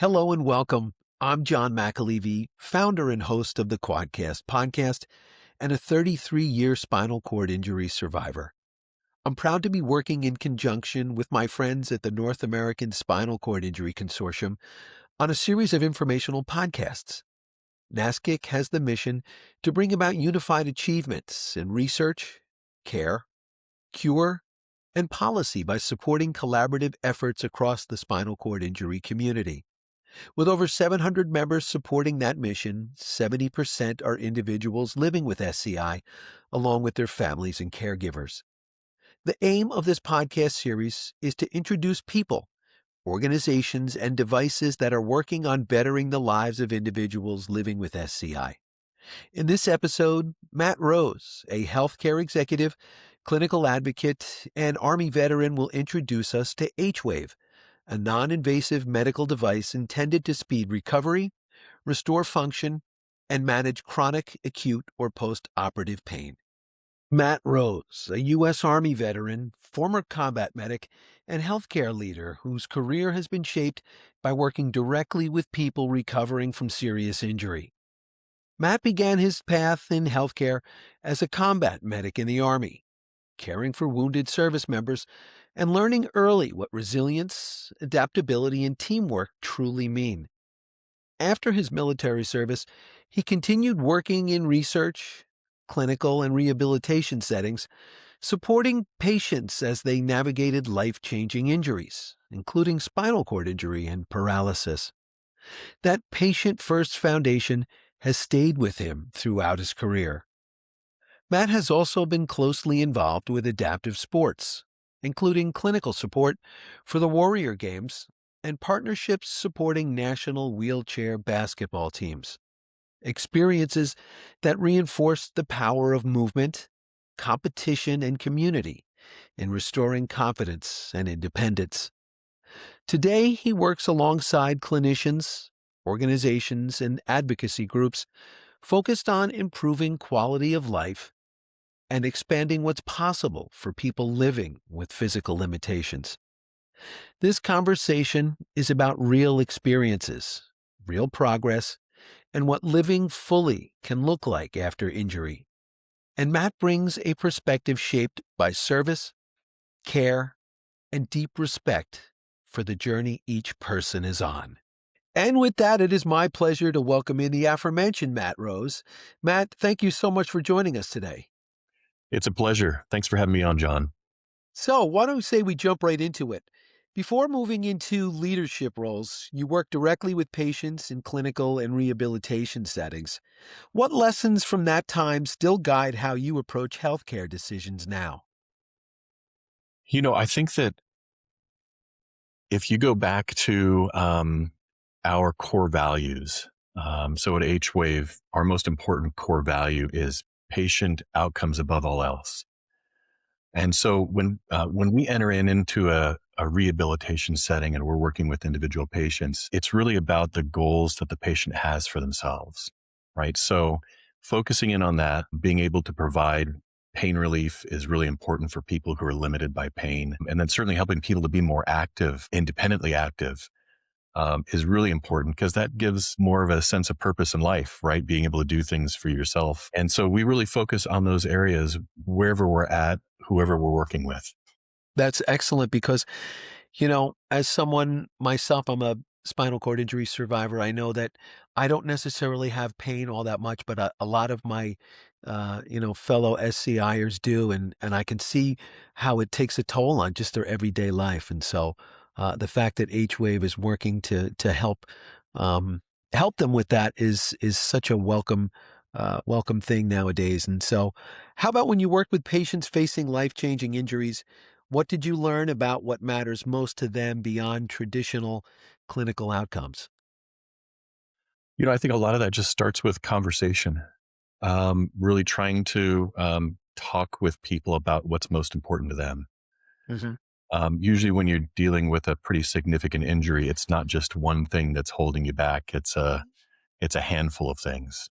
Hello and welcome. I'm John McAleavey, founder and host of the Quadcast podcast and a 33-year spinal cord injury survivor. I'm proud to be working in conjunction with my friends at the North American Spinal Cord Injury Consortium on a series of informational podcasts. NASCIC has the mission to bring about unified achievements in research, care, cure, and policy by supporting collaborative efforts across the spinal cord injury community. With over 700 members supporting that mission, 70% are individuals living with SCI, along with their families and caregivers. The aim of this podcast series is to introduce people, organizations, and devices that are working on bettering the lives of individuals living with SCI. In this episode, Matt Rose, a healthcare executive, clinical advocate, and Army veteran, will introduce us to H-Wave, a non-invasive medical device intended to speed recovery, restore function, and manage chronic, acute, or post-operative pain. Matt Rose, a U.S. Army veteran, former combat medic, and healthcare leader whose career has been shaped by working directly with people recovering from serious injury. Matt began his path in healthcare as a combat medic in the Army, caring for wounded service members and learning early what resilience, adaptability, and teamwork truly mean. After his military service, he continued working in research, clinical, and rehabilitation settings, supporting patients as they navigated life-changing injuries, including spinal cord injury and paralysis. That patient-first foundation has stayed with him throughout his career. Matt has also been closely involved with adaptive sports, including clinical support for the Warrior Games and partnerships supporting national wheelchair basketball teams. Experiences that reinforce the power of movement, competition, and community in restoring confidence and independence. Today, he works alongside clinicians, organizations, and advocacy groups focused on improving quality of life and expanding what's possible for people living with physical limitations. This conversation is about real experiences, real progress, and what living fully can look like after injury. And Matt brings a perspective shaped by service, care, and deep respect for the journey each person is on. And with that, it is my pleasure to welcome in the aforementioned Matt Rose. Matt, thank you so much for joining us today. It's a pleasure. Thanks for having me on, John. So why don't we say we jump right into it? Before moving into leadership roles, you work directly with patients in clinical and rehabilitation settings. What lessons from that time still guide how you approach healthcare decisions now? I think that if you go back to our core values, so at H-Wave, our most important core value is patient outcomes above all else. And so when we enter into a rehabilitation setting and we're working with individual patients, it's really about the goals that the patient has for themselves, right? So focusing in on that, being able to provide pain relief is really important for people who are limited by pain. And then certainly helping people to be more active, independently active, is really important because that gives more of a sense of purpose in life, right? Being able to do things for yourself. And so we really focus on those areas wherever we're at, whoever we're working with. That's excellent because, as someone myself, I'm a spinal cord injury survivor. I know that I don't necessarily have pain all that much, but a lot of my, fellow SCIers do. And I can see how it takes a toll on just their everyday life. And so the fact that H-Wave is working to help help them with that is such a welcome thing nowadays. And so how about when you work with patients facing life-changing injuries? What did you learn about what matters most to them beyond traditional clinical outcomes? I think a lot of that just starts with conversation, really trying to talk with people about what's most important to them. Hmm. Usually when you're dealing with a pretty significant injury, it's not just one thing that's holding you back. It's a handful of things.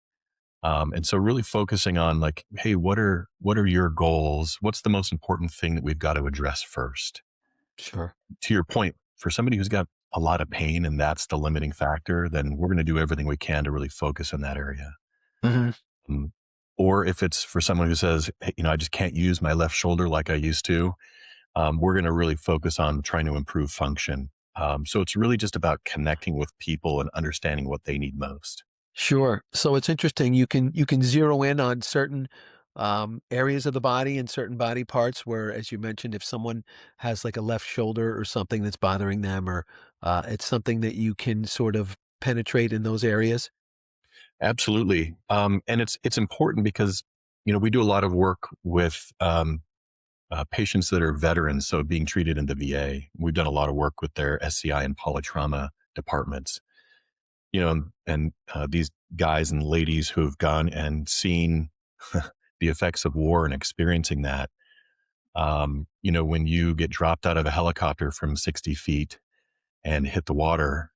And so really focusing on like, hey, what are your goals? What's the most important thing that we've got to address first? Sure. To your point, for somebody who's got a lot of pain and that's the limiting factor, then we're going to do everything we can to really focus in that area. Hmm. Um, or if it's for someone who says, "Hey, I just can't use my left shoulder like I used to," we're going to really focus on trying to improve function. So it's really just about connecting with people and understanding what they need most. Sure. So it's interesting. You can zero in on certain areas of the body and certain body parts where, as you mentioned, if someone has like a left shoulder or something that's bothering them, or it's something that you can sort of penetrate in those areas. Absolutely. And it's important because, we do a lot of work with patients that are veterans, so being treated in the VA. We've done a lot of work with their SCI and polytrauma departments, and these guys and ladies who have gone and seen the effects of war and experiencing that. When you get dropped out of a helicopter from 60 feet and hit the water,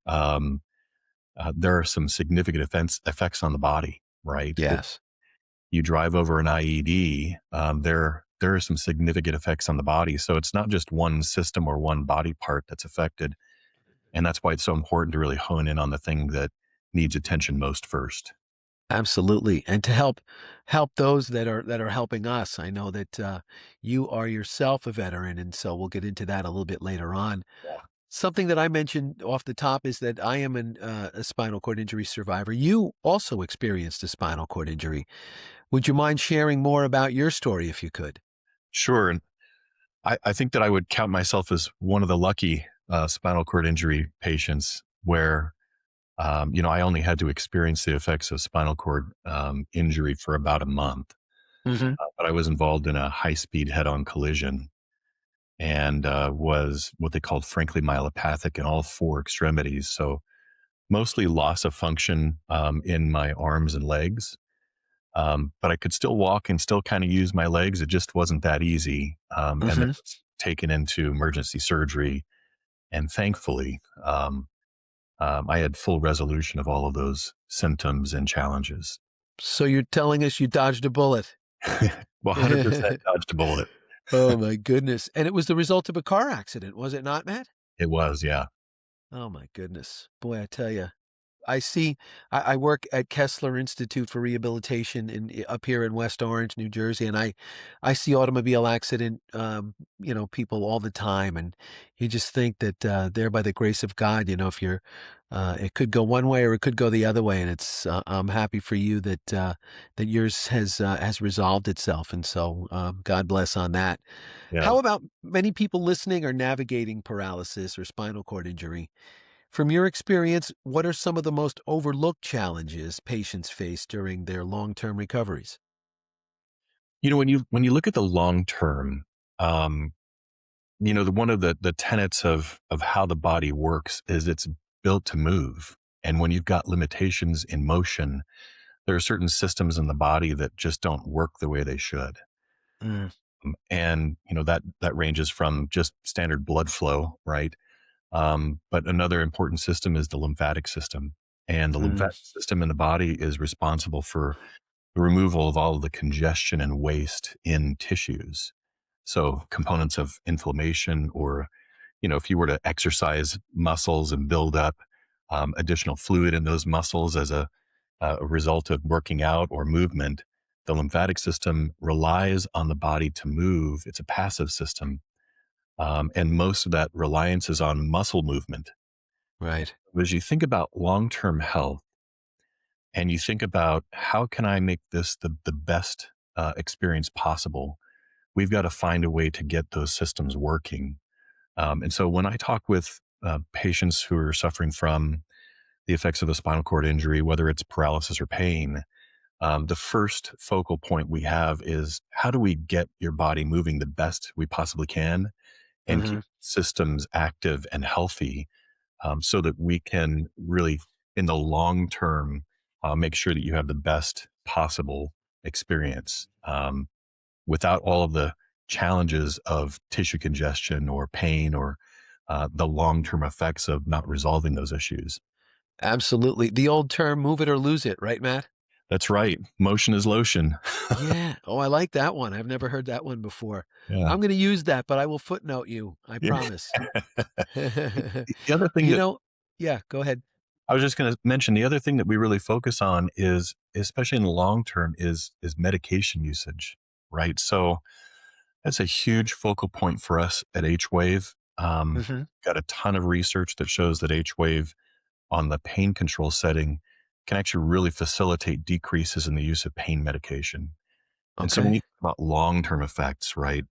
there are some significant effects on the body, right? Yes. You drive over an IED, there are some significant effects on the body. So it's not just one system or one body part that's affected. And that's why it's so important to really hone in on the thing that needs attention most first. Absolutely. And to help those that are helping us. I know that you are yourself a veteran, and so we'll get into that a little bit later on. Yeah. Something that I mentioned off the top is that I am a spinal cord injury survivor. You also experienced a spinal cord injury. Would you mind sharing more about your story if you could? Sure. And I think that I would count myself as one of the lucky spinal cord injury patients where, I only had to experience the effects of spinal cord injury for about a month. Hmm. But I was involved in a high speed head on collision and was what they called frankly myelopathic in all four extremities. So mostly loss of function in my arms and legs. But I could still walk and still kind of use my legs. It just wasn't that easy. And then Hmm. was taken into emergency surgery. And thankfully, I had full resolution of all of those symptoms and challenges. So you're telling us you dodged a bullet. 100% dodged a bullet. Oh my goodness. And it was the result of a car accident, was it not, Matt? It was, yeah. Oh my goodness. Boy, I tell you. I see. I work at Kessler Institute for Rehabilitation up here in West Orange, New Jersey, and I see automobile accident, people all the time, and you just think that there, by the grace of God, if you're, it could go one way or it could go the other way, and it's. I'm happy for you that that yours has resolved itself, and so God bless on that. Yeah. How about many people listening are navigating paralysis or spinal cord injury? From your experience, what are some of the most overlooked challenges patients face during their long-term recoveries? When you look at the long term, um, one of the tenets of how the body works is it's built to move. And when you've got limitations in motion, there are certain systems in the body that just don't work the way they should. Mm, And that ranges from just standard blood flow, right? But another important system is the lymphatic system. And the mm, lymphatic system in the body is responsible for the removal of all of the congestion and waste in tissues. So components of inflammation, or, if you were to exercise muscles and build up additional fluid in those muscles as a result of working out or movement, the lymphatic system relies on the body to move. It's a passive system. And most of that reliance is on muscle movement. right. As you think about long term health and you think about how can I make this the best experience possible, we've got to find a way to get those systems working. And so when I talk with patients who are suffering from the effects of a spinal cord injury, whether it's paralysis or pain, the first focal point we have is how do we get your body moving the best we possibly can and Hmm. keep systems active and healthy, so that we can really, in the long term, make sure that you have the best possible experience without all of the challenges of tissue congestion or pain or the long term effects of not resolving those issues. Absolutely. The old term, move it or lose it, right, Matt? That's right. Motion is lotion. Yeah. Oh, I like that one. I've never heard that one before. Yeah. I'm gonna use that, but I will footnote you, I Yeah. promise. The other thing You that know Yeah, go ahead. I was just going to mention, the other thing that we really focus on is, especially in the long term, is medication usage, right? So that's a huge focal point for us at H-Wave. Mhm. Got a ton of research that shows that H-Wave on the pain control setting can actually really facilitate decreases in the use of pain medication. And so when you Okay. talk about long-term effects, right?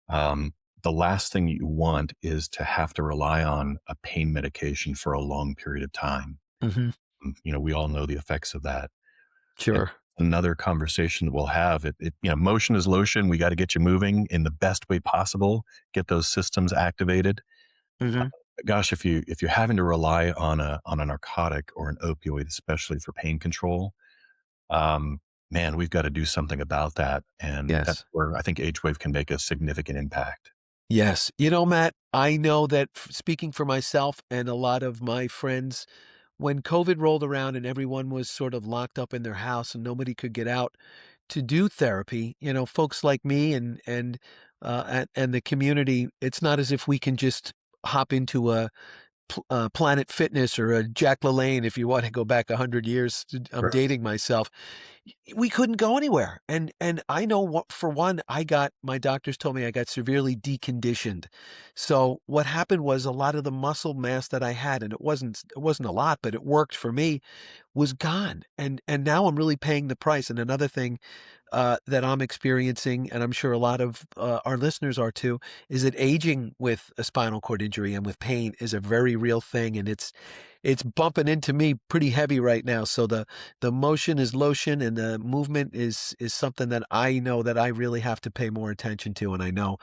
Um, the last thing you want is to have to rely on a pain medication for a long period of time. Mhm. We all know the effects of that. And Sure. another conversation that we'll have, motion is lotion. We got to get you moving in the best way possible, get those systems activated. Mhm. Gosh, if you're having to rely on a narcotic or an opioid, especially for pain control, um, man, we've got to do something about that. And that's Yes. where I think H-Wave can make a significant impact. Yes. Matt, I know that speaking for myself and a lot of my friends, when COVID rolled around and everyone was sort of locked up in their house and nobody could get out to do therapy, folks like me and the community, it's not as if we can just hop into a Planet Fitness or a Jack LaLanne, if you want to go back 100 years. I'm Right. dating myself. We couldn't go anywhere. And I know what, for one, my doctors told me I got severely deconditioned. So what happened was a lot of the muscle mass that I had, and it wasn't a lot, but it worked for me, was gone. And now I'm really paying the price. And another thing that I'm experiencing, and I'm sure a lot of our listeners are too, is that aging with a spinal cord injury and with pain is a very real thing, and it's bumping into me pretty heavy right now. So the motion is lotion, and the movement is something that I know that I really have to pay more attention to, and I know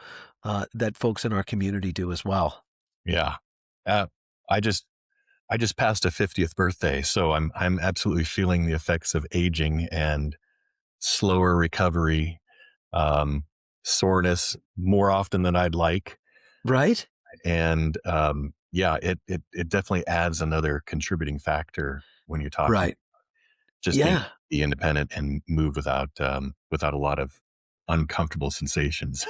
that folks in our community do as well. Yeah. Uh, I just I just passed a 50th birthday, so I'm absolutely feeling the effects of aging and slower recovery, um, soreness more often than I'd like. Right? And yeah, it definitely adds another contributing factor when you're talking Right. just being Yeah. be independent and move without a lot of uncomfortable sensations.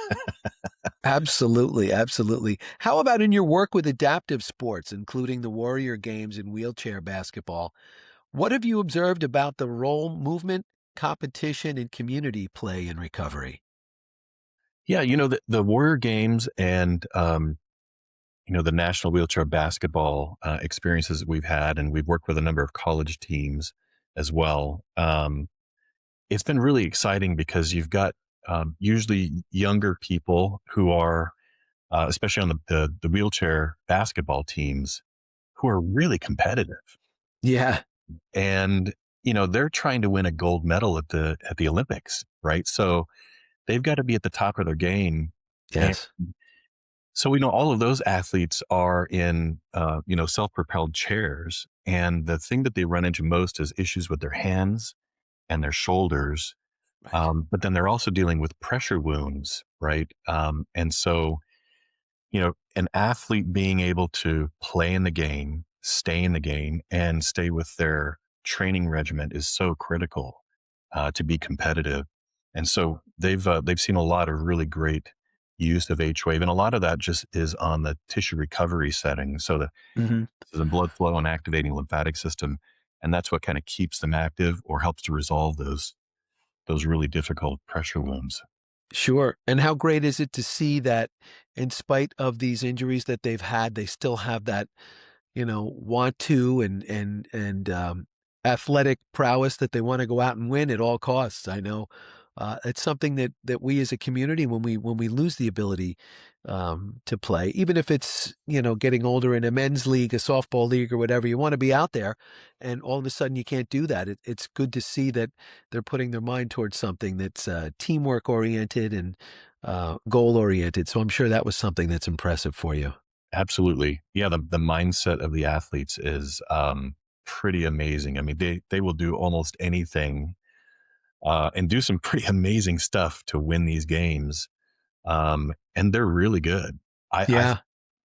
Absolutely, absolutely. How about in your work with adaptive sports, including the Warrior Games and wheelchair basketball? What have you observed about the role movement, competition, and community play in recovery? Yeah, the Warrior Games and the National Wheelchair Basketball experiences that we've had, and we've worked with a number of college teams as well. It's been really exciting because you've got usually younger people who are, especially on the wheelchair basketball teams, who are really competitive, Yeah. and they're trying to win a gold medal at the Olympics, right? So they've got to be at the top of their game. And Yes. so we know all of those athletes are in, self-propelled chairs, and the thing that they run into most is issues with their hands and their shoulders. Right. But then they're also dealing with pressure wounds, right? And so, an athlete being able to play in the game, stay in the game, and stay with their training regimen is so critical to be competitive. And so they've seen a lot of really great use of H wave, and a lot of that just is on the tissue recovery setting. So Mhm. the blood flow and activating lymphatic system, and that's what kind of keeps them active or helps to resolve those really difficult pressure wounds. Sure. And how great is it to see that in spite of these injuries that they've had, they still have that want to and athletic prowess that they want to go out and win at all costs. I know it's something that we as a community, when we lose the ability to play, even if it's getting older in a men's league, a softball league, or whatever, you want to be out there, and all of a sudden you can't do that. It's good to see that they're putting their mind towards something that's teamwork oriented and goal oriented. So I'm sure that was something that's impressive for you. Absolutely. Yeah, the mindset of the athletes is pretty amazing. I mean, they will do almost anything and do some pretty amazing stuff to win these games. And they're really good. I Yeah.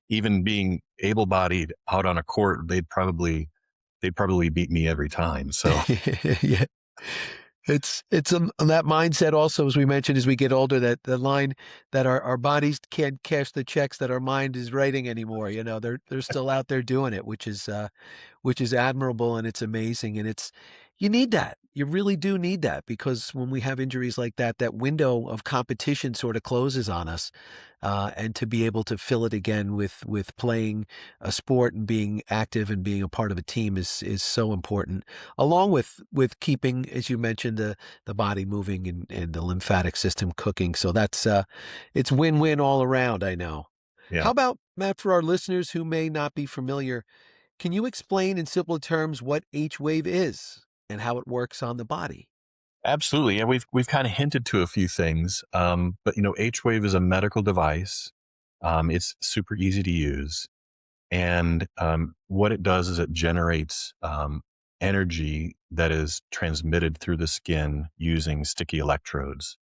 even being able-bodied out on a court, they'd probably beat me every time. So Yeah. It's that mindset also, as we mentioned, as we get older, that the line that our bodies can't cash the checks that our mind is writing anymore. You know, they're still out there doing it, which is admirable and it's amazing. And it's, you need that. You really do need that because when we have injuries like that, that window of competition sort of closes on us. And to be able to fill it again with playing a sport and being active and being a part of a team is so important, along with keeping, as you mentioned, the body moving and the lymphatic system cooking. So that's it's win-win all around, I know. Yeah. How about, Matt, for our listeners who may not be familiar, can you explain in simple terms what H-wave is and how it works on the body? Absolutely. Yeah, we've kind of hinted to a few things, but H-wave is a medical device. It's super easy to use, and what it does is it generates energy that is transmitted through the skin using sticky electrodes.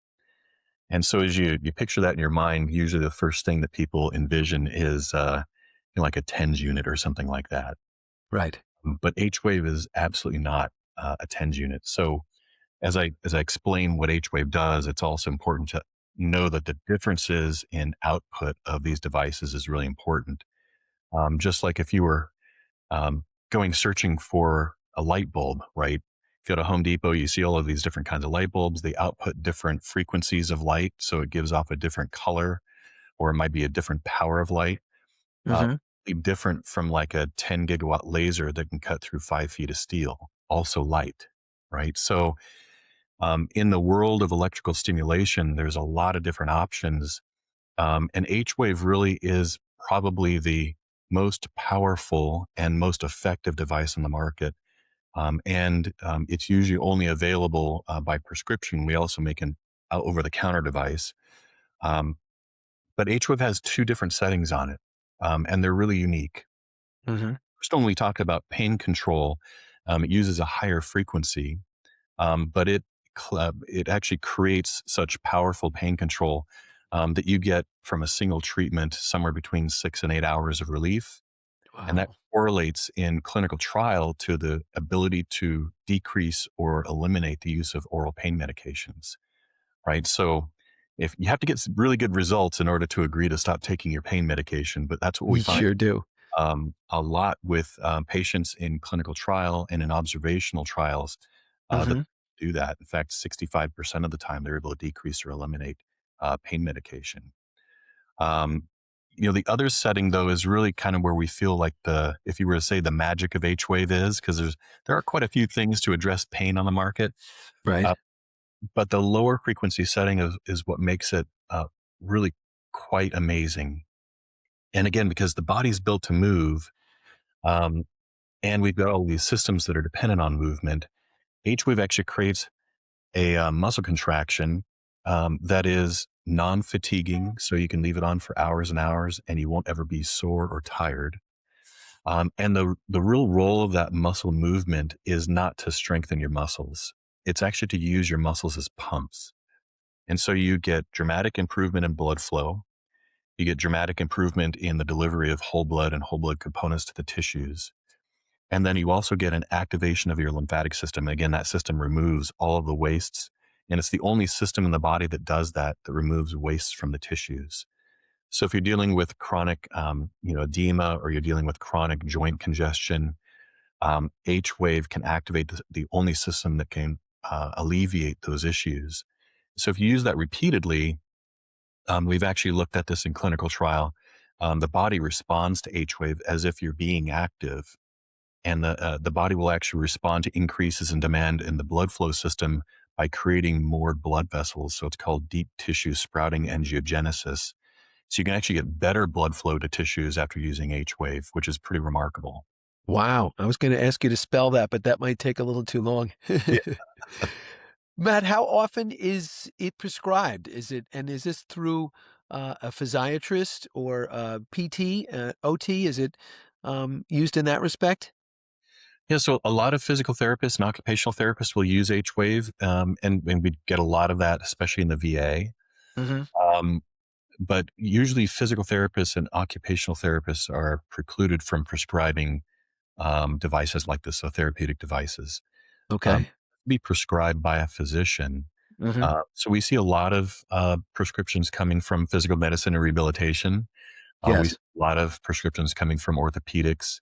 And so, as you picture that in your mind, usually the first thing that people envision is like a TENS unit or something like that. Right. But H-wave is absolutely not a TENS unit. So as I explain what H-wave does, it's also important to know that the differences in output of these devices is really important. Just like if you were going searching for a light bulb, right? If you go to Home Depot, you see all of these different kinds of light bulbs. They output different frequencies of light, so it gives off a different color, or it might be a different power of light. Uh, Hmm. Different from like a 10 gigawatt laser that can cut through 5 feet of steel, also light, right? So in the world of electrical stimulation, there's a lot of different options. And H wave really is probably the most powerful and most effective device on the market. And it's usually only available by prescription. We also make an over the counter device. Um, but H wave has two different settings on it, and they're really unique. Hmm. First, when we talk about pain control, it uses a higher frequency, but it actually creates such powerful pain control that you get from a single treatment somewhere between 6 and 8 hours of relief, and that Wow. correlates in clinical trial to the ability to decrease or eliminate the use of oral pain medications. Right, so if you have to get really good results in order to agree to stop taking your pain medication, but that's what we You find sure do. a lot with patients in clinical trial and in observational trials that Hmm. do that. In fact, 65% of the time they're able to decrease or eliminate pain medication. Um, the other setting though is really kind of where we feel like if you were to say the magic of H wave is, because there are quite a few things to address pain on the market, Right. uh, but the lower frequency setting is what makes it really quite amazing. And again, because the body's built to move, um, and we've got all these systems that are dependent on movement. H-wave actually creates a muscle contraction that is non-fatiguing, so you can leave it on for hours and hours, and you won't ever be sore or tired. And the real role of that muscle movement is not to strengthen your muscles; it's actually to use your muscles as pumps. And so you get dramatic improvement in blood flow. You get dramatic improvement in the delivery of whole blood and whole blood components to the tissues. And then you also get an activation of your lymphatic system. Again, that system removes all of the wastes. And it's the only system in the body that does that, that removes wastes from the tissues. So if you're dealing with chronic, edema, or you're dealing with chronic joint congestion, H wave can activate the only system that can alleviate those issues. So if you use that repeatedly, we've actually looked at this in clinical trial. The body responds to H wave as if you're being active, and the body will actually respond to increases in demand in the blood flow system by creating more blood vessels. So it's called deep tissue sprouting angiogenesis. So you can actually get better blood flow to tissues after using H wave, which is pretty remarkable. Wow. I was going to ask you to spell that, but that might take a little too long. Yeah. Matt, how often is it prescribed? Is this through a physiatrist or PT, OT? Is it used in that respect? Yeah, so a lot of physical therapists and occupational therapists will use H wave, and we get a lot of that, especially in the VA. Hmm. Um, but usually, physical therapists and occupational therapists are precluded from prescribing devices like this, so therapeutic devices. Um, Okay. be prescribed by a physician. Hmm. So we see a lot of prescriptions coming from physical medicine and rehabilitation. We see Yes. a lot of prescriptions coming from orthopedics,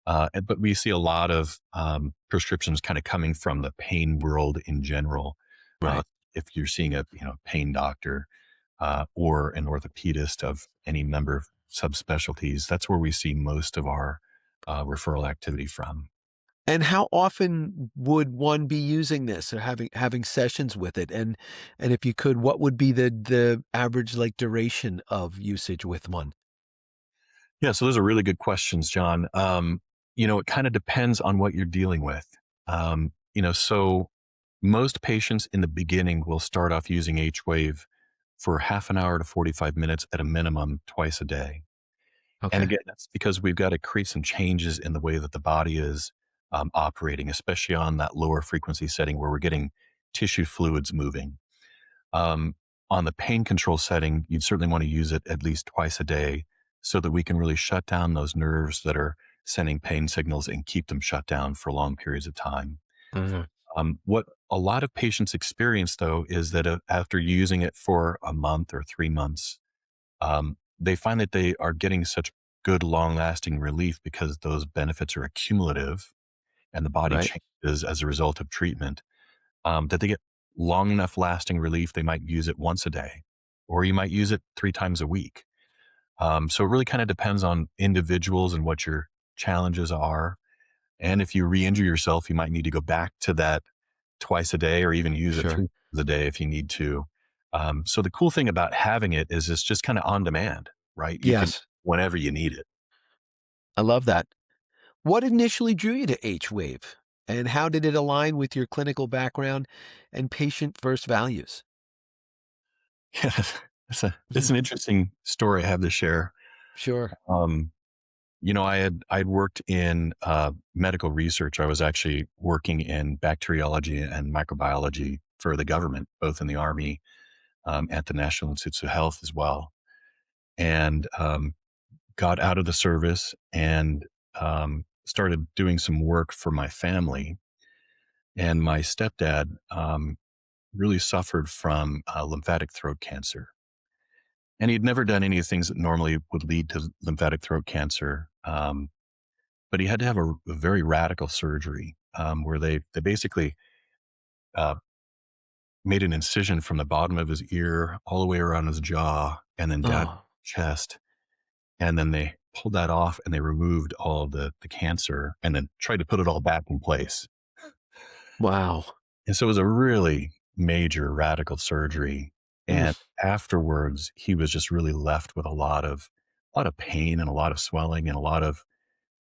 but we see a lot of prescriptions kind of coming from the pain world in general. Uh, Right. if you're seeing a pain doctor or an orthopedist of any number of subspecialties, that's where we see most of our referral activity from. And how often would one be using this or having sessions with it? And if you could, what would be the average like duration of usage with one? Yeah, so those are really good questions, John. It kind of depends on what you're dealing with. So most patients in the beginning will start off using H wave for half an hour to 45 minutes at a minimum twice a day. And Okay. again, that's because we've got to create some changes in the way that the body is operating, especially on that lower frequency setting where we're getting tissue fluids moving. Um, on the pain control setting, you'd certainly want to use it at least twice a day so that we can really shut down those nerves that are sending pain signals and keep them shut down for long periods of time. Mhm. What a lot of patients experience, though, is that after using it for a month or 3 months, they find that they are getting such good, long lasting relief because those benefits are accumulative and the body Right. changes as a result of treatment, that they get long enough lasting relief. They might use it once a day, or you might use it 3 times a week. So it really kind of depends on individuals and what your challenges are. And if you re injure yourself, you might need to go back to that twice a day or even use it Sure. 3 times a day if you need to. So the cool thing about having it is it's just kind of on demand, right? You can, Yes. whenever you need it. I love that. What initially drew you to H-Wave, and how did it align with your clinical background and patient-first values? Yeah, it's an interesting story I have to share. Sure. Um, I'd worked in medical research. I was actually working in bacteriology and microbiology for the government, both in the Army at the National Institutes of Health as well. And got out of the service and started doing some work for my family. And my stepdad really suffered from lymphatic throat cancer. And he'd never done any of the things that normally would lead to lymphatic throat cancer. But he had to have a very radical surgery where they basically uh, made an incision from the bottom of his ear all the way around his jaw and then down Oh, his chest. And then they pulled that off and they removed all the cancer and then tried to put it all back in place. wow. And so it was a really major radical surgery. And Mm, afterwards, he was just really left with a lot of pain and a lot of swelling and a lot of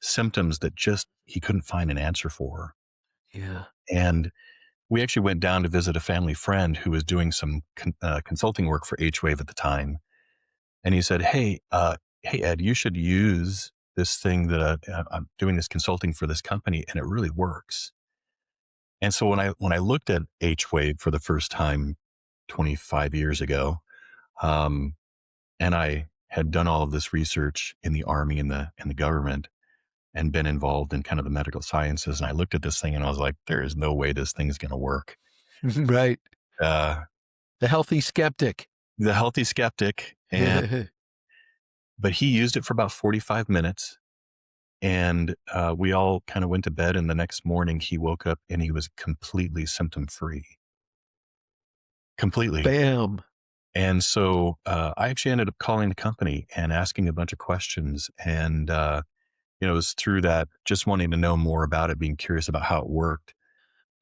symptoms that just he couldn't find an answer for. yeah. And we actually went down to visit a family friend who was doing some consulting work for H Wave at the time. And he said, "Hey, Ed, you should use this thing that I'm doing this consulting for this company, and it really works." And so when I looked at H Wave for the first time 25 years ago, um, and I had done all of this research in the army and the government, and been involved in kind of the medical sciences, and I looked at this thing and I was like, "There is no way this thing's going to work." Right. Uh, The healthy skeptic. the healthy skeptic, and but he used it for about 45 minutes. And we all kind of went to bed. And the next morning, he woke up and he was completely symptom free, completely. Bam. And so I actually ended up calling the company and asking a bunch of questions. And, it was through that, just wanting to know more about it, being curious about how it worked,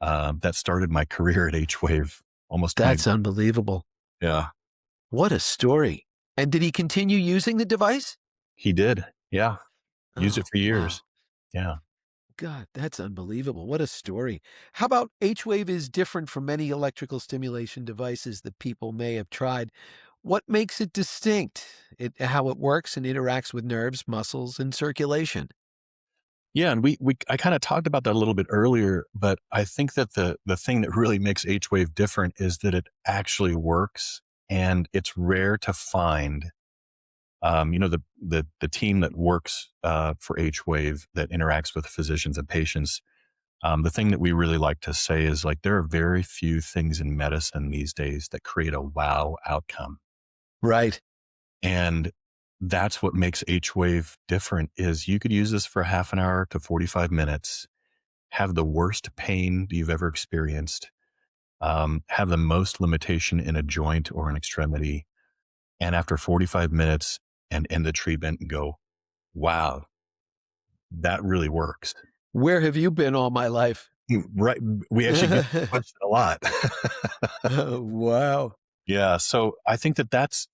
that started my career at H Wave almost 20. That's unbelievable. Yeah, What a story. And did he continue using the device? he did. Yeah. Used it Oh, for wow. years. Yeah. God, that's unbelievable. What a story. How about H-Wave is different from many electrical stimulation devices that people may have tried? What makes it distinct? How it works and interacts with nerves, muscles, and circulation. Yeah, and we I kind of talked about that a little bit earlier, but I think that the thing that really makes H wave different is that it actually works, and it's rare to find. The team that works for H wave that interacts with physicians and patients. The thing that we really like to say is like there are very few things in medicine these days that create a wow outcome. Right. And that's what makes H-Wave different is you could use this for half an hour to 45 minutes, have the worst pain you've ever experienced, have the most limitation in a joint or an extremity, and after 45 minutes and end the treatment and go, wow, that really works. Where have you been all my life? Right. We actually get the question a lot. Wow. Yeah. So I think that that's,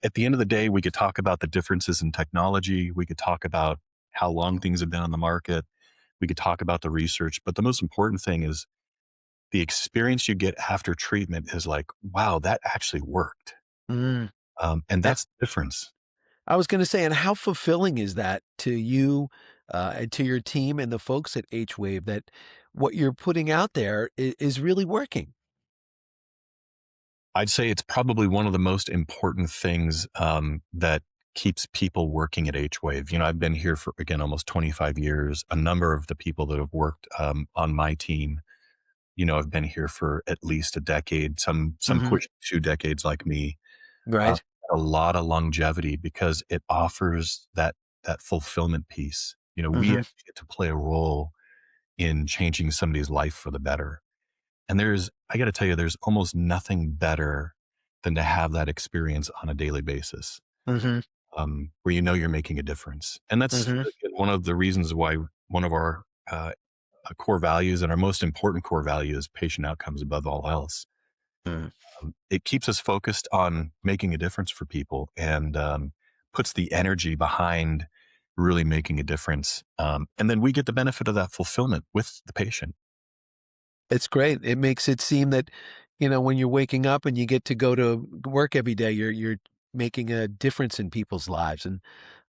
at the end of the day, we could talk about the differences in technology. We could talk about how long things have been on the market. We could talk about the research. But the most important thing is the experience you get after treatment is like, wow, that actually worked. Mm. And Uh, that's the difference. I was going to say, and how fulfilling is that to you and to your team and the folks at H Wave that what you're putting out there is really working? I'd say it's probably one of the most important things that keeps people working at H-Wave. I've been here for, again, almost 25 years. A number of the people that have worked on my team, have been here for at least a decade, some Hmm. push 2 decades like me. Uh, Right. a lot of longevity because it offers that fulfillment piece. We Hmm. actually get to play a role in changing somebody's life for the better. And I got to tell you, there's almost nothing better than to have that experience on a daily basis, Hmm. where you're making a difference. And that's Hmm. again, one of the reasons why one of our core values and our most important core value is patient outcomes above all else. Mm. It keeps us focused on making a difference for people and puts the energy behind really making a difference. And then we get the benefit of that fulfillment with the patient. It's great. It makes it seem that, when you're waking up and you get to go to work every day, you're making a difference in people's lives, and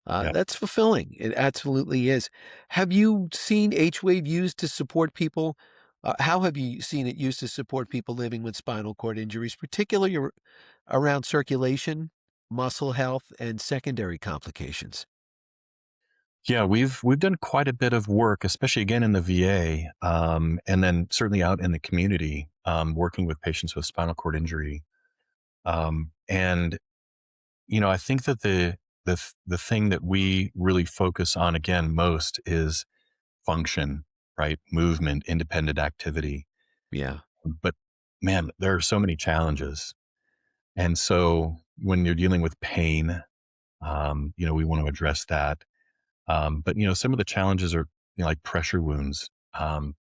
Yeah. that's fulfilling. It absolutely is. Have you seen H-Wave used to support people? How have you seen it used to support people living with spinal cord injuries, particularly around circulation, muscle health, and secondary complications? Yeah, we've done quite a bit of work, especially again in the VA, and then certainly out in the community, working with patients with spinal cord injury. And I think that the thing that we really focus on again most is function, right? Movement, independent activity. Yeah. But man, there are so many challenges, and so when you're dealing with pain, we want to address that. But some of the challenges are like pressure wounds.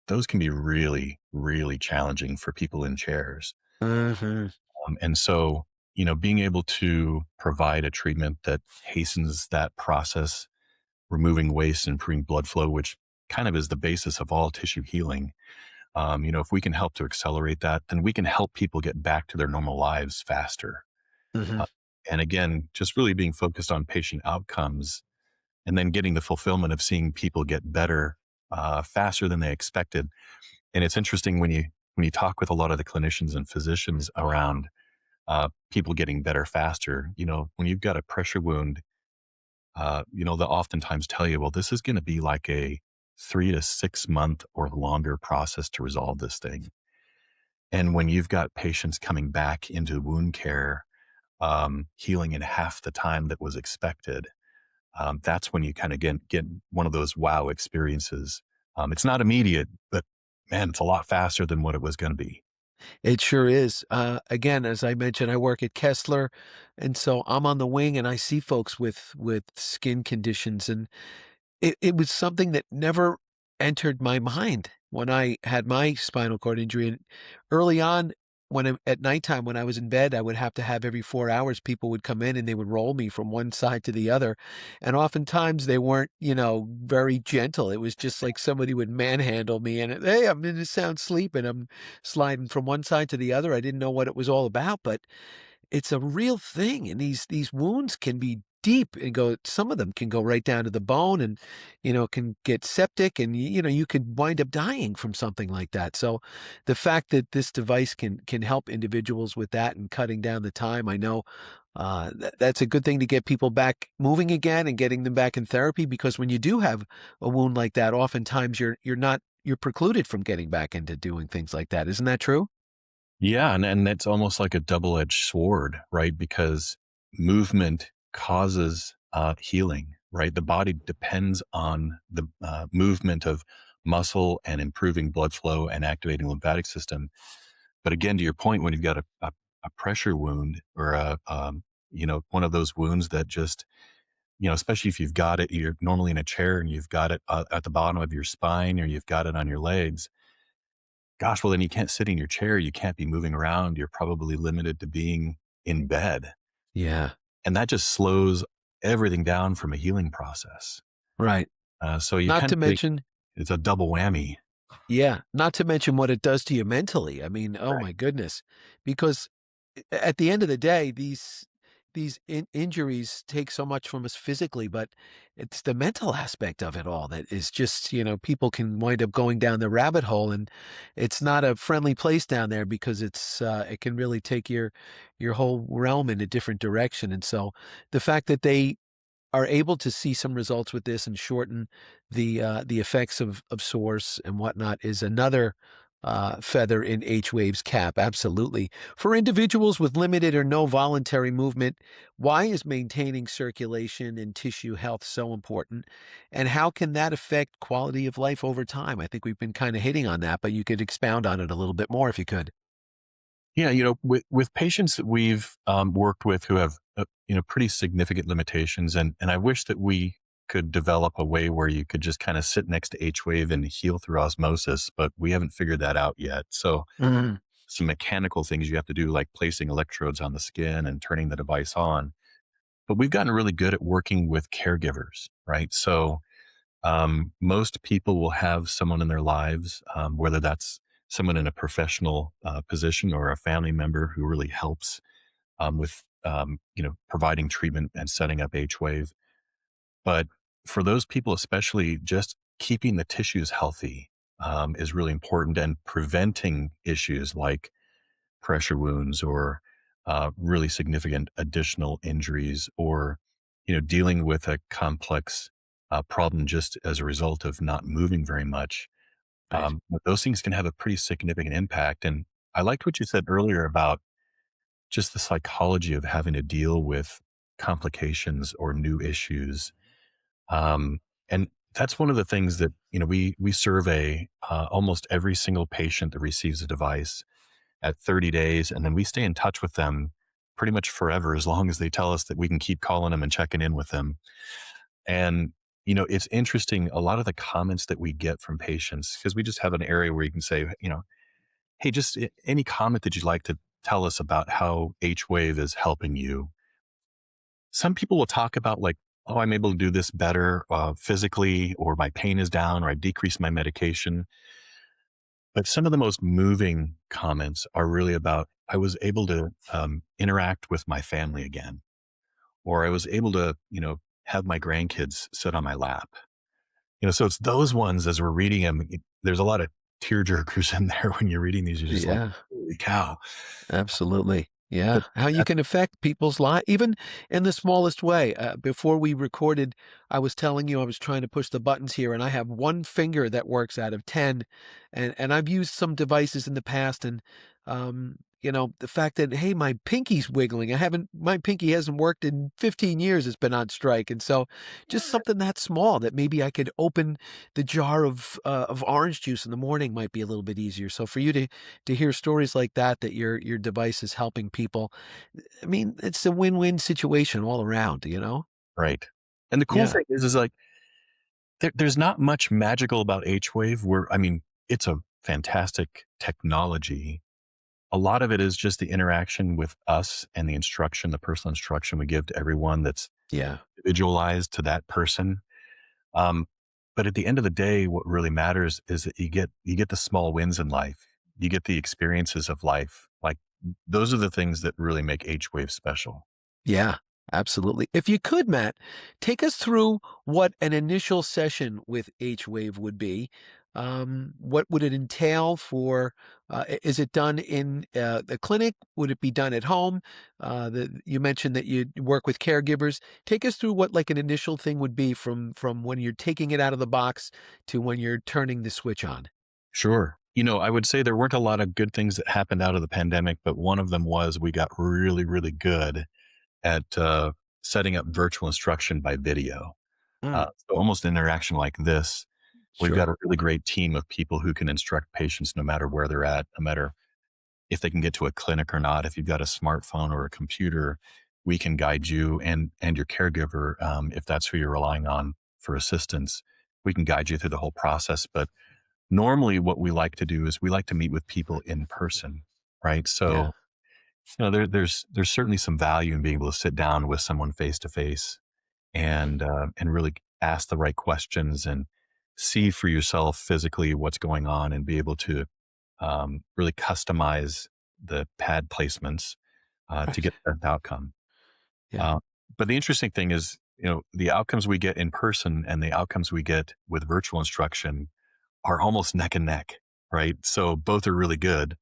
Those can be really, really challenging for people in chairs. Hmm. And so, being able to provide a treatment that hastens that process, removing waste and improving blood flow, which kind of is the basis of all tissue healing. If we can help to accelerate that, then we can help people get back to their normal lives faster. Hmm. Uh, and again, just really being focused on patient outcomes and then getting the fulfillment of seeing people get better faster than they expected. And it's interesting when you talk with a lot of the clinicians and physicians around people getting better faster. When you've got a pressure wound, they'll oftentimes tell you, well, this is going to be like a 3 to 6 month or longer process to resolve this thing. And when you've got patients coming back into wound care, healing in half the time that was expected, that's when you kind of get one of those wow experiences. It's not immediate, but man, it's a lot faster than what it was going to be. It sure is. Again, as I mentioned, I work at Kessler, and so I'm on the wing, and I see folks with skin conditions, and it was something that never entered my mind when I had my spinal cord injury. And early on, at nighttime when I was in bed, I would have to have every 4 hours people would come in and they would roll me from one side to the other. And oftentimes they weren't, very gentle. It was just like somebody would manhandle me and, hey, I'm in a sound sleep and I'm sliding from one side to the other. I didn't know what it was all about, but it's a real thing, and these wounds can be deep and some of them can go right down to the bone and, can get septic and, you could wind up dying from something like that. So the fact that this device can help individuals with that and cutting down the time, I know, that's a good thing to get people back moving again and getting them back in therapy because when you do have a wound like that, oftentimes you're not you're precluded from getting back into doing things like that. Isn't that true? Yeah, and it's almost like a double-edged sword, right? Because movement causes healing, right? The body depends on the movement of muscle and improving blood flow and activating lymphatic system. But again, to your point, when you've got a pressure wound or one of those wounds that just, especially if you've got it, you're normally in a chair and you've got it at the bottom of your spine or you've got it on your legs. Gosh, well, then you can't sit in your chair. You can't be moving around. You're probably limited to being in bed. Yeah. And that just slows everything down from a healing process. Right. So you Not kind to of think mention it's a double whammy. Yeah, not to mention what it does to you mentally. I mean, oh Right. my goodness. Because at the end of the day, these injuries take so much from us physically, but it's the mental aspect of it all that is just, people can wind up going down the rabbit hole, and it's not a friendly place down there because it can really take your whole realm in a different direction. And so the fact that they are able to see some results with this and shorten the effects of sores and whatnot is another feather in H wave's cap. Absolutely. For individuals with limited or no voluntary movement, why is maintaining circulation and tissue health so important? And how can that affect quality of life over time? I think we've been kind of hitting on that, but you could expound on it a little bit more if you could. Yeah, with patients that we've worked with who have pretty significant limitations, and I wish that we could develop a way where you could just kind of sit next to H wave and heal through osmosis, but we haven't figured that out yet. So Mhm. some mechanical things you have to do, like placing electrodes on the skin and turning the device on. But we've gotten really good at working with caregivers, right? So most people will have someone in their lives, whether that's someone in a professional position or a family member who really helps with providing treatment and setting up H wave. But for those people, especially, just keeping the tissues healthy is really important, and preventing issues like pressure wounds or really significant additional injuries, or dealing with a complex problem just as a result of not moving very much. Right. But those things can have a pretty significant impact. And I liked what you said earlier about just the psychology of having to deal with complications or new issues. And that's one of the things that we survey almost every single patient that receives a device at 30 days. And then we stay in touch with them pretty much forever, as long as they tell us that we can keep calling them and checking in with them. And, it's interesting. A lot of the comments that we get from patients, because we just have an area where you can say, hey, just any comment that you'd like to tell us about how H wave is helping you. Some people will talk about, like, oh, I'm able to do this better physically, or my pain is down, or I decreased my medication. But some of the most moving comments are really about, I was able to interact with my family again, or I was able to, have my grandkids sit on my lap. So it's those ones, as we're reading them, there's a lot of tear jerkers in there when you're reading these. You're just like, Yeah. holy cow. Absolutely. Yeah. But How you that, can affect people's life, even in the smallest way. Before we recorded, I was telling you I was trying to push the buttons here, and I have one finger that works out of 10. And I've used some devices in the past, and the fact that, hey, my pinky's wiggling. My pinky hasn't worked in 15 years. It's been on strike. And so just something that small that maybe I could open the jar of orange juice in the morning might be a little bit easier. So for you to hear stories like that, that your device is helping people. I mean, it's a win-win situation all around, you know? right. And the cool Yeah. thing is like, there's not much magical about H wave, where, I mean, it's a fantastic technology. A lot of it is just the interaction with us and the instruction, the personal instruction we give to everyone, that's Yeah. individualized to that person. Um, but at the end of the day, what really matters is that you get the small wins in life. You get the experiences of life. Like, those are the things that really make H wave special. Yeah, absolutely. If you could, Matt, take us through what an initial session with H-Wave would be. What would it entail for, is it done in the clinic? Would it be done at home? You mentioned that you work with caregivers. Take us through what like an initial thing would be from when you're taking it out of the box to when you're turning the switch on. Sure. I would say there weren't a lot of good things that happened out of the pandemic, but one of them was we got really, really good at setting up virtual instruction by video. Mm, So almost an interaction like this. We've got sure. a really great team of people who can instruct patients no matter where they're at, no matter if they can get to a clinic or not. If you've got a smartphone or a computer, we can guide you and your caregiver, if that's who you're relying on for assistance. We can guide you through the whole process. But normally, what we like to do is we like to meet with people in person, right? Yeah. So there's certainly some value in being able to sit down with someone face to face and really ask the right questions and see for yourself physically what's going on and be able to really customize the pad placements to Right. get the best outcome. Yeah. Uh, but the interesting thing is, the outcomes we get in person and the outcomes we get with virtual instruction are almost neck and neck, right? So both are really good.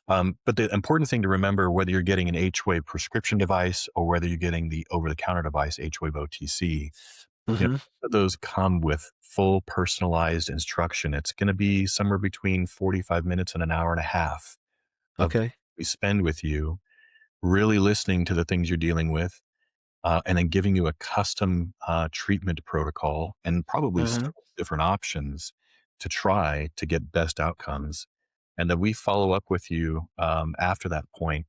But the important thing to remember, whether you're getting an H-Wave prescription device or whether you're getting the over-the-counter device, H-Wave OTC, you know, Hmm. those come with full personalized instruction. It's going to be somewhere between 45 minutes and an hour and a half of Okay. we spend with you, really listening to the things you're dealing with, and then giving you a custom treatment protocol and probably Hmm. several different options to try to get best outcomes. And then we follow up with you after that point.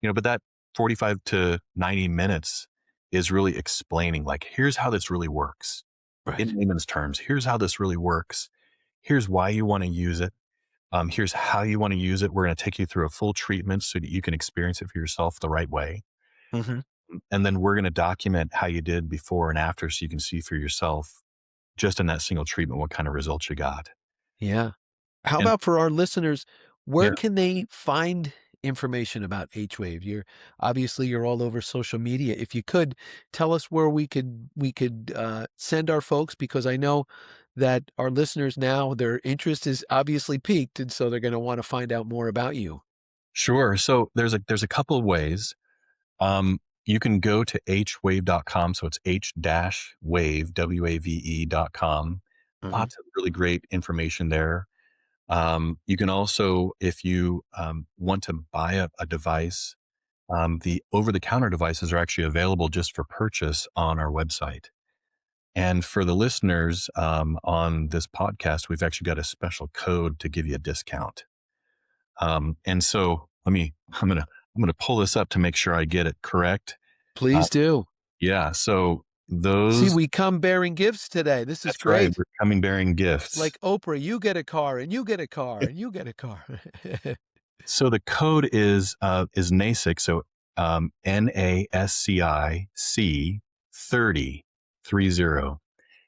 But that 45 to 90 minutes is really explaining, like, here's how this really works Right. in layman's terms. Here's how this really works. Here's why you want to use it. Here's how you want to use it. We're going to take you through a full treatment so that you can experience it for yourself the right way. Hmm. And then we're going to document how you did before and after so you can see for yourself just in that single treatment what kind of results you got. Yeah. How And about for our listeners, where yeah, can they find information about H-Wave? You're all over social media. If you could tell us where we could send our folks, because I know that our listeners now, their interest is obviously piqued, and so they're going to want to find out more about you. sure. So there's a couple of ways. You can go to hwave.com. So it's h-wave, wave.com. Hmm. Lots of really great information there. You can also, if you want to buy a device, the over the counter devices are actually available just for purchase on our website. And for the listeners on this podcast, we've actually got a special code to give you a discount. And so I'm gonna pull this up to make sure I get it correct. Uh, Please do. yeah, so See, those we come bearing gifts today. This is that's right. great. We're coming bearing It's gifts. like Oprah, you get a car and you get a car and you get a car. So the code is NASIC. So NASCIC 30.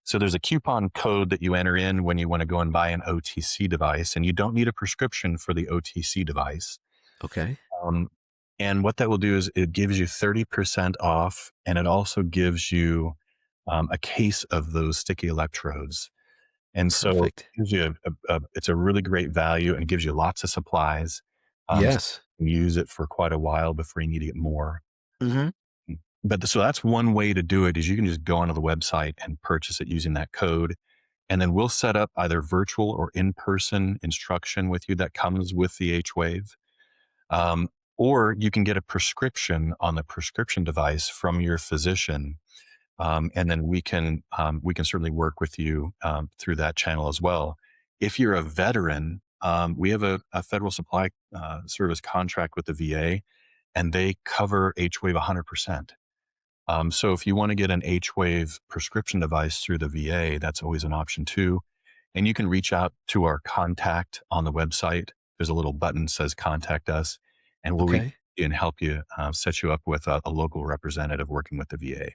So there's a coupon code that you enter in when you want to go and buy an OTC device, and you don't need a prescription for the OTC device. Okay. Um, and what that will do is it gives you 30% off, and it also gives you a case of those sticky electrodes. And so it Perfect. gives you it's a really great value and gives you lots of supplies. So Yes. you can use it for quite a while before you need to get more. Hmm. So that's one way to do it is you can just go onto the website and purchase it using that code. And then we'll set up either virtual or in-person instruction with you that comes with the H-Wave. Um, or you can get a prescription on the prescription device from your physician, and then we can certainly work with you through that channel as well. If you're a veteran, we have a federal supply service contract with the VA, and they cover H-Wave 100%. So if you want to get an H-Wave prescription device through the VA, that's always an option too. And you can reach out to our contact on the website. There's a little button that says contact us, and we'll reach Okay. you and help you set you up with a local representative working with the VA.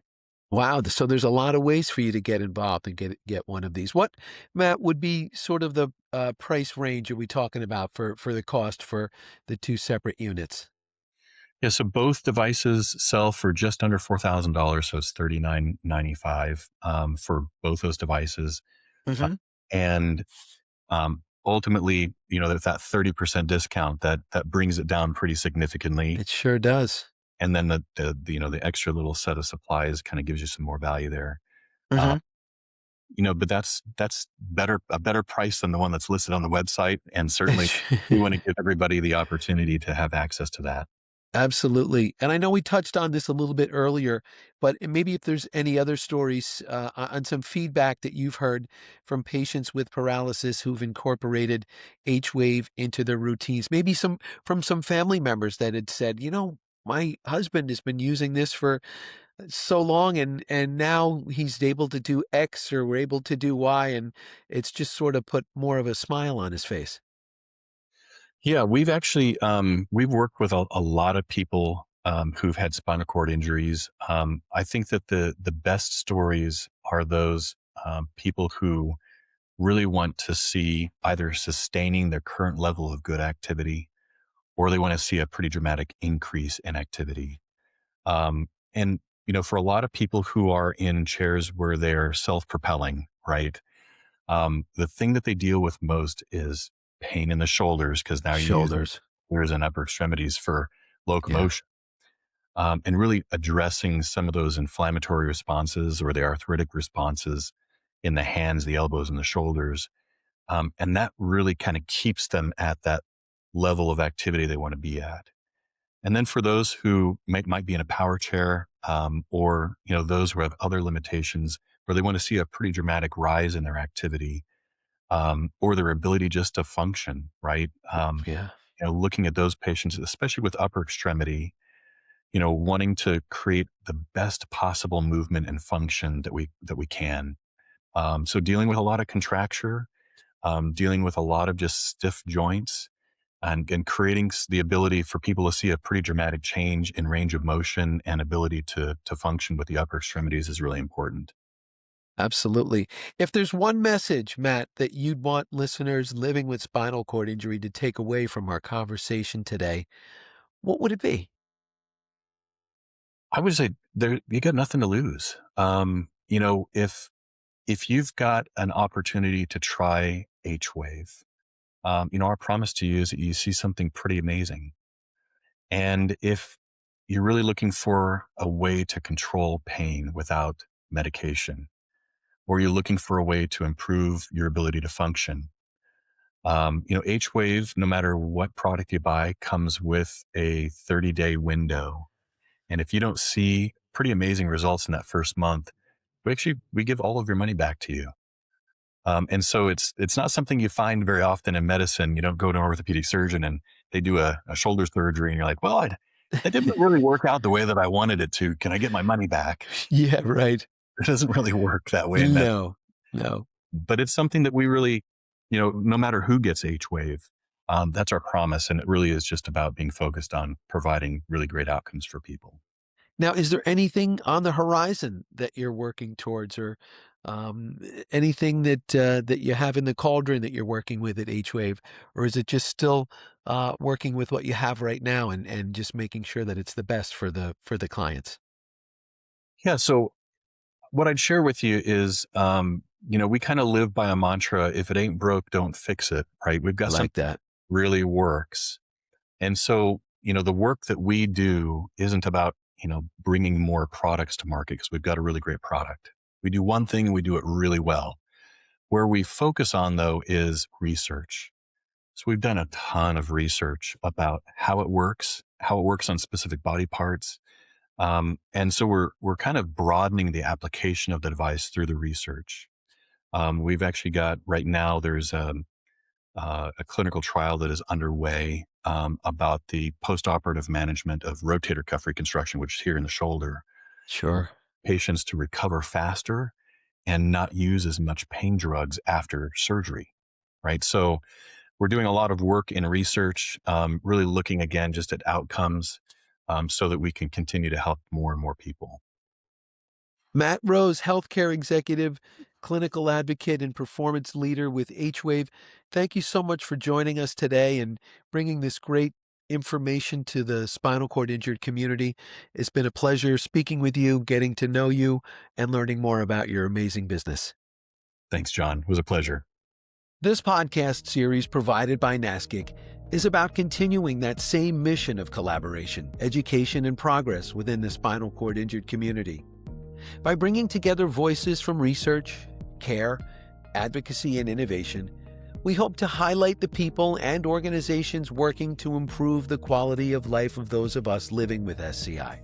Wow. So there's a lot of ways for you to get involved and get one of these. What, Matt, would be sort of the price range are we talking about for the cost for the two separate units? Yeah, so both devices sell for just under $4,000, so it's $39.95 for both those devices. Uh, Hmm. and ultimately, there's that 30% discount that brings it down pretty significantly. It sure does. And then the extra little set of supplies kind of gives you some more value there. Uh, Hmm. But that's a better price than the one that's listed on the website. And certainly we want to give everybody the opportunity to have access to that. Absolutely. And I know we touched on this a little bit earlier, but maybe if there's any other stories on some feedback that you've heard from patients with paralysis who've incorporated H-wave into their routines, maybe some from some family members that had said, my husband has been using this for so long and now he's able to do X or we're able to do Y, and it's just sort of put more of a smile on his face. Yeah, we've actually we've worked with a lot of people who've had spinal cord injuries. I think that the best stories are those people who really want to see either sustaining their current level of good activity, or they want to see a pretty dramatic increase in activity. And for a lot of people who are in chairs where they're self-propelling, right? The thing that they deal with most is pain in the shoulders, because now you're using Shoulders. shoulders and upper extremities for Yeah. locomotion, and really addressing some of those inflammatory responses or the arthritic responses in the hands, the elbows, and the shoulders. And that really kind of keeps them at that level of activity they want to be at. And then for those who might be in a power chair, or those who have other limitations, where they want to see a pretty dramatic rise in their activity, or their ability just to function, right? Yeah. Looking at those patients, especially with upper extremity, wanting to create the best possible movement and function that we can. So dealing with a lot of contracture, dealing with a lot of just stiff joints, and creating the ability for people to see a pretty dramatic change in range of motion and ability to function with the upper extremities is really important. Absolutely. If there's one message, Matt, that you'd want listeners living with spinal cord injury to take away from our conversation today, what would it be? I would say there you got nothing to lose. If you've got an opportunity to try H wave, our promise to you is that you see something pretty amazing. And if you're really looking for a way to control pain without medication, or you're looking for a way to improve your ability to function, H wave, no matter what product you buy, comes with a 30-day window. And if you don't see pretty amazing results in that first month, we give all of your money back to you. And so it's not something you find very often in medicine. You don't go to an orthopedic surgeon and they do a shoulder surgery and you're like, well, that didn't really work out the way that I wanted it to. Can I get my money back? Yeah, right. It doesn't really work that way in medicine. No, no. But it's something that we really, no matter who gets H wave, that's our promise. And it really is just about being focused on providing really great outcomes for people. Now, is there anything on the horizon that you're working towards, or anything that you have in the cauldron that you're working with at H-Wave, or is it just still working with what you have right now and just making sure that it's the best for the clients? Yeah. So what I'd share with you is, we kind of live by a mantra: if it ain't broke, don't fix it. Right? We've I got something like that. that really works. And so, the work that we do isn't about, bringing more products to market, because we've got a really great product. We do one thing and we do it really well. Where we focus on, though, is research. So we've done a ton of research about how it works on specific body parts. And so we're kind of broadening the application of the device through the research. We've actually got right now, there's a clinical trial that is underway, about the postoperative management of rotator cuff reconstruction, which is here in the shoulder, Sure. patients to recover faster and not use as much pain drugs after surgery. Right. So we're doing a lot of work in research, really looking again just at outcomes, so that we can continue to help more and more people. Matt Rose, healthcare executive, clinical advocate, and performance leader with H-Wave. Thank you so much for joining us today and bringing this great information to the spinal cord injured community. It's been a pleasure speaking with you, getting to know you, and learning more about your amazing business. Thanks, John. It was a pleasure. This podcast series provided by NASCIC is about continuing that same mission of collaboration, education, and progress within the spinal cord injured community. By bringing together voices from research, care, advocacy, and innovation, we hope to highlight the people and organizations working to improve the quality of life of those of us living with SCI.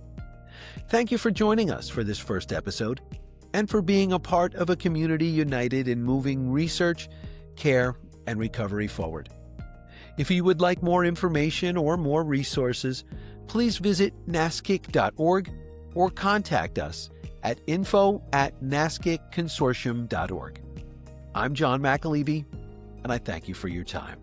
Thank you for joining us for this first episode and for being a part of a community united in moving research, care, and recovery forward. If you would like more information or more resources, please visit nascic.org or contact us at info@nascicconsortium.org. I'm John McAleavey, and I thank you for your time.